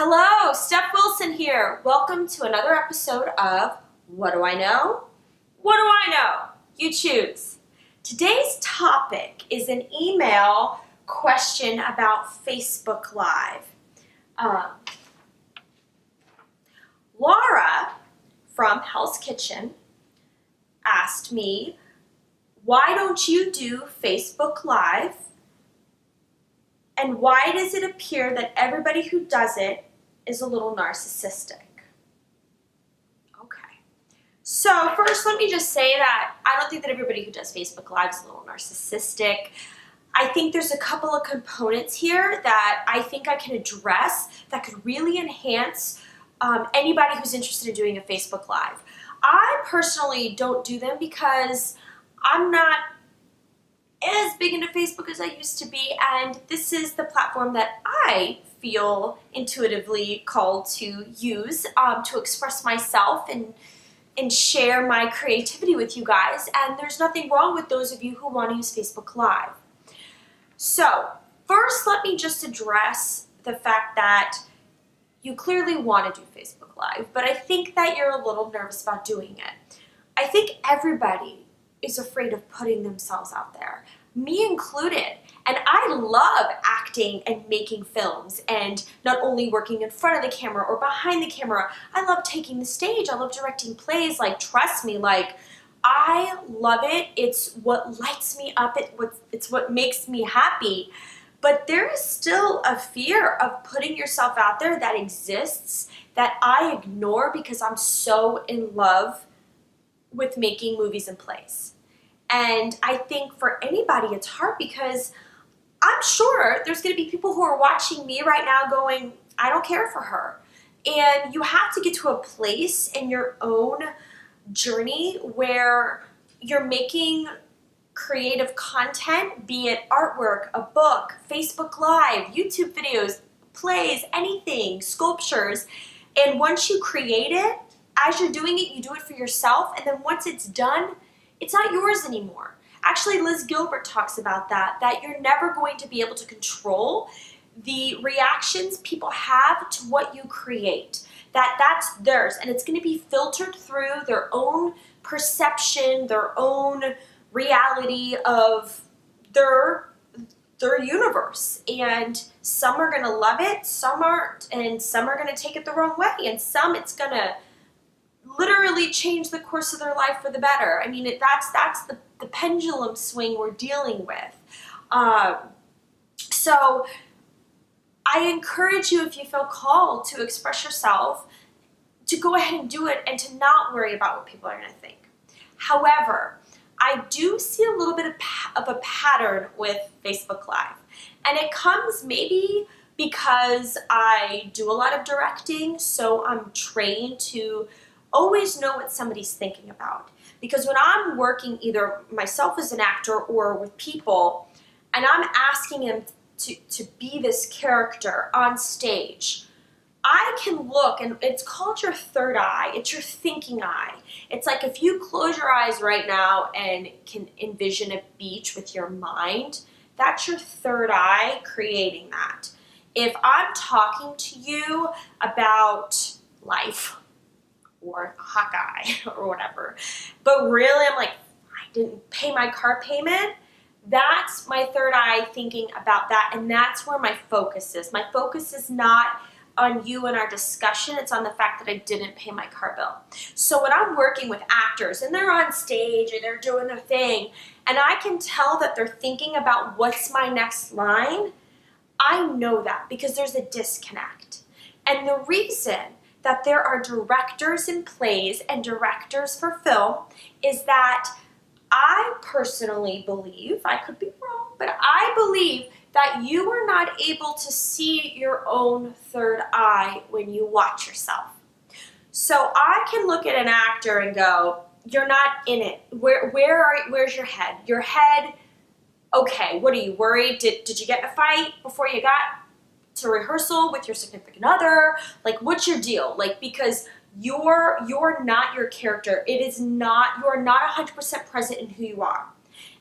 Hello, Steph Wilson here. Welcome to another episode of What Do I Know? What do I know? You choose. Today's topic is an email question about Facebook Live. Laura from Hell's Kitchen asked me, why don't you do Facebook Live? And why does it appear that everybody who does it is a little narcissistic? Okay. So first, let me just say that I don't think that everybody who does Facebook Live is a little narcissistic. I think there's a couple of components here that I think I can address that could really enhance anybody who's interested in doing a Facebook Live. I personally don't do them because I'm not as big into Facebook as I used to be, and this is the platform that I feel intuitively called to use to express myself and share my creativity with you guys, and there's nothing wrong with those of you who want to use Facebook Live. So first, let me just address the fact that you clearly want to do Facebook Live, but I think that you're a little nervous about doing it. I think everybody is afraid of putting themselves out there, me included. And I love acting and making films and not only working in front of the camera or behind the camera. I love taking the stage. I love directing plays. Like, trust me, I love it. It's what lights me up. It's what makes me happy. But there is still a fear of putting yourself out there that exists that I ignore because I'm so in love with making movies and plays. And I think for anybody it's hard because I'm sure there's going to be people who are watching me right now going, I don't care for her. And you have to get to a place in your own journey where you're making creative content, be it artwork, a book, Facebook Live, YouTube videos, plays, anything, sculptures. And once you create it, as you're doing it, you do it for yourself. And then once it's done, it's not yours anymore. Actually, Liz Gilbert talks about that you're never going to be able to control the reactions people have to what you create. That's theirs, and it's going to be filtered through their own perception, their own reality of their universe. And some are going to love it, some aren't, and some are going to take it the wrong way, and some it's going to literally change the course of their life for the better. I mean, that's the pendulum swing we're dealing with. So I encourage you, if you feel called to express yourself, to go ahead and do it and to not worry about what people are going to think. However, I do see a little bit of a pattern with Facebook Live. And it comes maybe because I do a lot of directing, so I'm trained to always know what somebody's thinking about. Because when I'm working either myself as an actor or with people, and I'm asking them to be this character on stage, I can look, and it's called your third eye. It's your thinking eye. It's like if you close your eyes right now and can envision a beach with your mind, that's your third eye creating that. If I'm talking to you about life, or Hawkeye, or whatever, but really I'm like, I didn't pay my car payment, that's my third eye thinking about that, and that's where my focus is. My focus is not on you and our discussion, it's on the fact that I didn't pay my car bill. So when I'm working with actors, and they're on stage, and they're doing their thing, and I can tell that they're thinking about what's my next line, I know that, because there's a disconnect. And the reason that there are directors in plays and directors for film is that I personally believe, I could be wrong, but I believe that you are not able to see your own third eye when you watch yourself. So I can look at an actor and go, you're not in it. Where's your head? Your head, okay, what are you worried? Did you get in a fight before you got to rehearsal with your significant other? Like, what's your deal? Like, because you're not your character. It is not, you are not 100% present in who you are.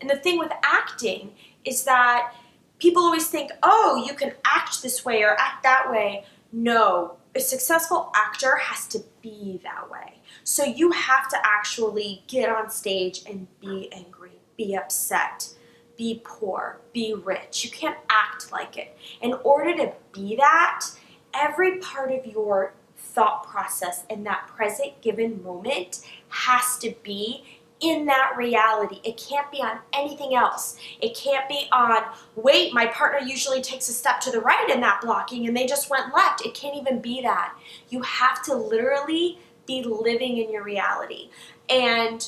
And the thing with acting is that people always think, oh, you can act this way or act that way. No, a successful actor has to be that way. So you have to actually get on stage and be angry, be upset, be poor, be rich. You can't act like it. In order to be that, every part of your thought process in that present given moment has to be in that reality. It can't be on anything else. It can't be on, wait, my partner usually takes a step to the right in that blocking and they just went left. It can't even be that. You have to literally be living in your reality. And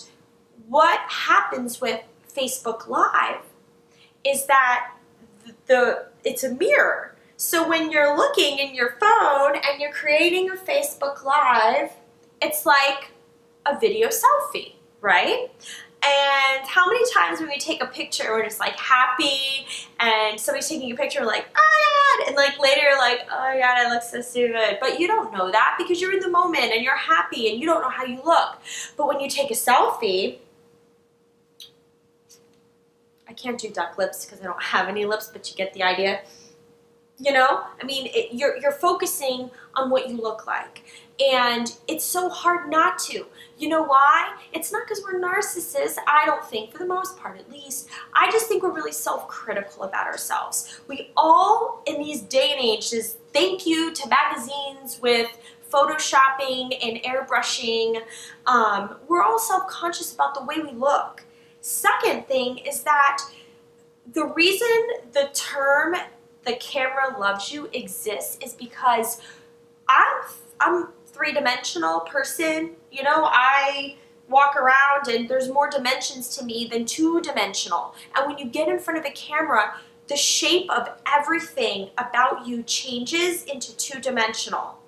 what happens with Facebook Live is that it's a mirror. So when you're looking in your phone and you're creating a Facebook Live, it's like a video selfie, right? And how many times when we take a picture, we're just like happy, and somebody's taking a picture, like, oh my God, and like later you're like, oh my God, I look so stupid. But you don't know that because you're in the moment and you're happy and you don't know how you look. But when you take a selfie, I can't do duck lips because I don't have any lips, but you get the idea. You know, I mean, you're focusing on what you look like, and it's so hard not to. You know why? It's not because we're narcissists, I don't think, for the most part at least. I just think we're really self-critical about ourselves. We all, in these day and ages, thank you to magazines with photoshopping and airbrushing, we're all self-conscious about the way we look. Second thing is that the reason the term "the camera loves you" exists is because I'm three-dimensional person. You know, I walk around and there's more dimensions to me than two-dimensional. And when you get in front of a camera, the shape of everything about you changes into two-dimensional.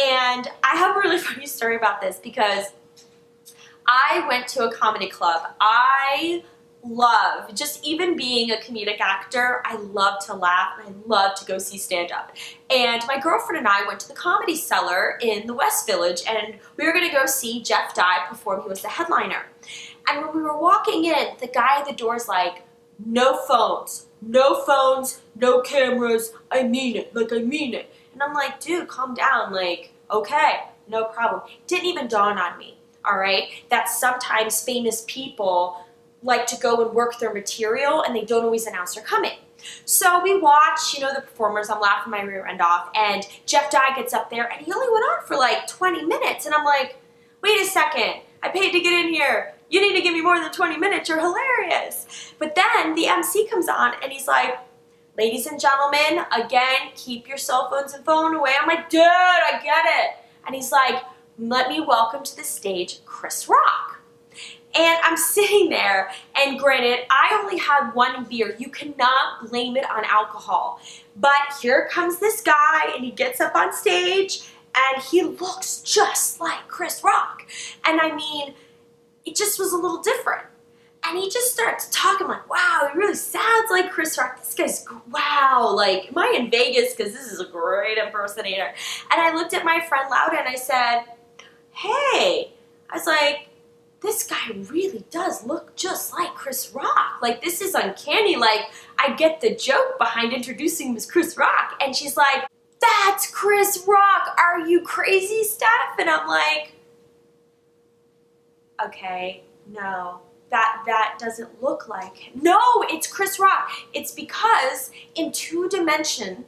And I have a really funny story about this because I went to a comedy club. I love, just even being a comedic actor, I love to laugh and I love to go see stand-up. And my girlfriend and I went to the Comedy Cellar in the West Village, and we were going to go see Jeff Dye perform. He was the headliner. And when we were walking in, the guy at the door is like, no phones, no cameras, I mean it, like I mean it. And I'm like, dude, calm down, like, okay, no problem. Didn't even dawn on me, all right, that sometimes famous people like to go and work their material and they don't always announce they're coming. So we watch, you know, the performers, I'm laughing my rear end off, and Jeff Dye gets up there and he only went on for like 20 minutes. And I'm like, wait a second, I paid to get in here. You need to give me more than 20 minutes, you're hilarious. But then the MC comes on and he's like, ladies and gentlemen, again, keep your cell phones and phone away. I'm like, dude, I get it. And he's like, let me welcome to the stage Chris Rock. And I'm sitting there, and granted, I only had one beer. You cannot blame it on alcohol. But here comes this guy, and he gets up on stage, and he looks just like Chris Rock. And I mean, it just was a little different. And he just starts talking like, wow, he really sounds like Chris Rock. This guy's, wow, like, am I in Vegas? Because this is a great impersonator. And I looked at my friend Lauda, and I said, hey, I was like, this guy really does look just like Chris Rock. Like, this is uncanny. Like, I get the joke behind introducing him as Chris Rock. And she's like, that's Chris Rock. Are you crazy, Steph? And I'm like, okay, no, that doesn't look like him. No, it's Chris Rock. It's because in two dimension,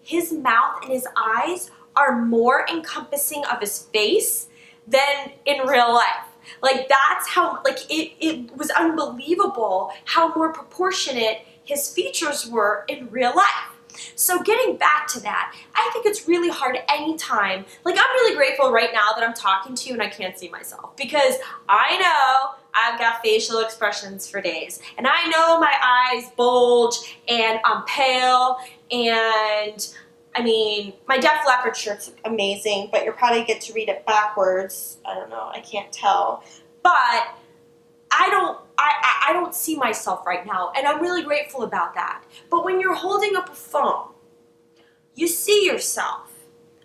his mouth and his eyes are more encompassing of his face than in real life. Like, that's how, like, it was unbelievable how more proportionate his features were in real life. So getting back to that, I think it's really hard anytime. Like, I'm really grateful right now that I'm talking to you and I can't see myself, because I know I've got facial expressions for days. And I know my eyes bulge and I'm pale, and I mean, my Def Leppard shirt's amazing, but you'll probably get to read it backwards. I don't know, I can't tell. But I don't see myself right now, and I'm really grateful about that. But when you're holding up a phone, you see yourself,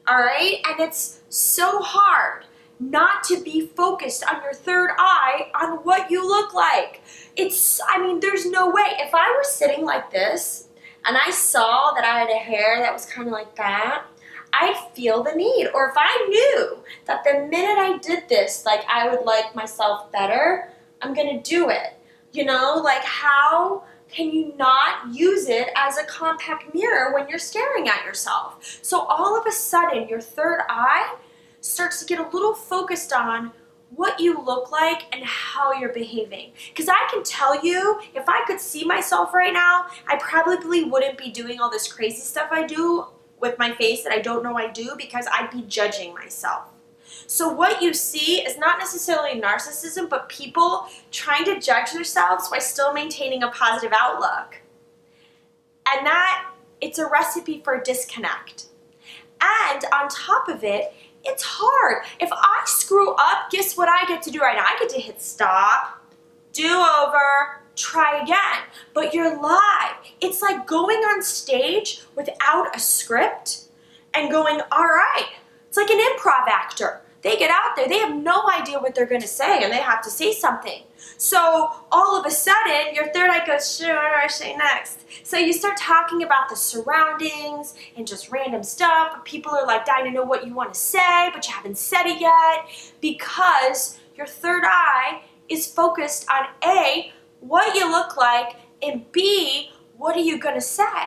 all right? And it's so hard not to be focused on your third eye on what you look like. I mean, there's no way. If I were sitting like this, and I saw that I had a hair that was kind of like that, I'd feel the need. Or if I knew that the minute I did this, like I would like myself better, I'm gonna do it. You know, like how can you not use it as a compact mirror when you're staring at yourself? So all of a sudden, your third eye starts to get a little focused on what you look like and how you're behaving. Because I can tell you, if I could see myself right now, I probably wouldn't be doing all this crazy stuff I do with my face that I don't know I do, because I'd be judging myself. So what you see is not necessarily narcissism, but people trying to judge themselves while still maintaining a positive outlook. And that, it's a recipe for disconnect. And on top of it, it's hard. If I screw up, guess what I get to do right now? I get to hit stop, do over, try again. But you're live. It's like going on stage without a script and going, all right. It's like an improv actor. They get out there, they have no idea what they're gonna say, and they have to say something. So all of a sudden, your third eye goes, sure, what do I say next? So you start talking about the surroundings and just random stuff. People are like dying to know what you want to say, but you haven't said it yet, because your third eye is focused on A, what you look like, and B, what are you gonna say?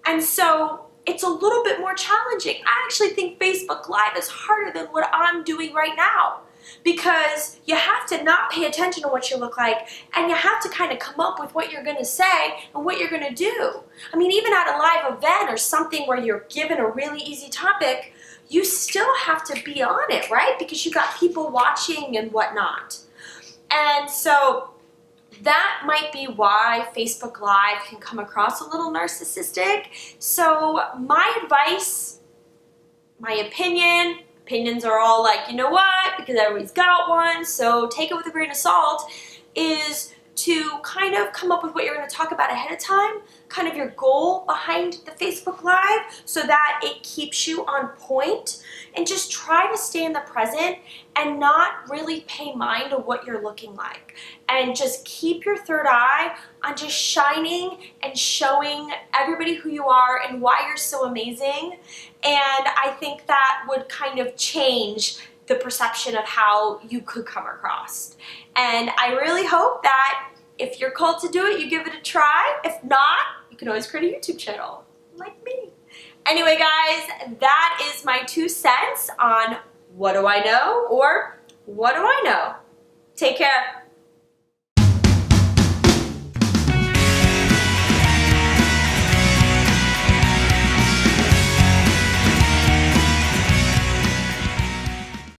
And so it's a little bit more challenging. I actually think Facebook Live is harder than what I'm doing right now, because you have to not pay attention to what you look like, and you have to kind of come up with what you're going to say and what you're going to do. I mean, even at a live event or something where you're given a really easy topic, you still have to be on it, right? Because you got people watching and whatnot. And so that might be why Facebook Live can come across a little narcissistic. So my advice, my opinions are all like, you know what, because everybody's got one, so take it with a grain of salt, is to kind of come up with what you're going to talk about ahead of time, kind of your goal behind the Facebook Live, so that it keeps you on point, and just try to stay in the present and not really pay mind to what you're looking like. And just keep your third eye on just shining and showing everybody who you are and why you're so amazing. And I think that would kind of change the perception of how you could come across. And I really hope that if you're called to do it, you give it a try. If not, you can always create a YouTube channel, like me. Anyway, guys, that is my 2 cents on what do I know, or what do I know. Take care.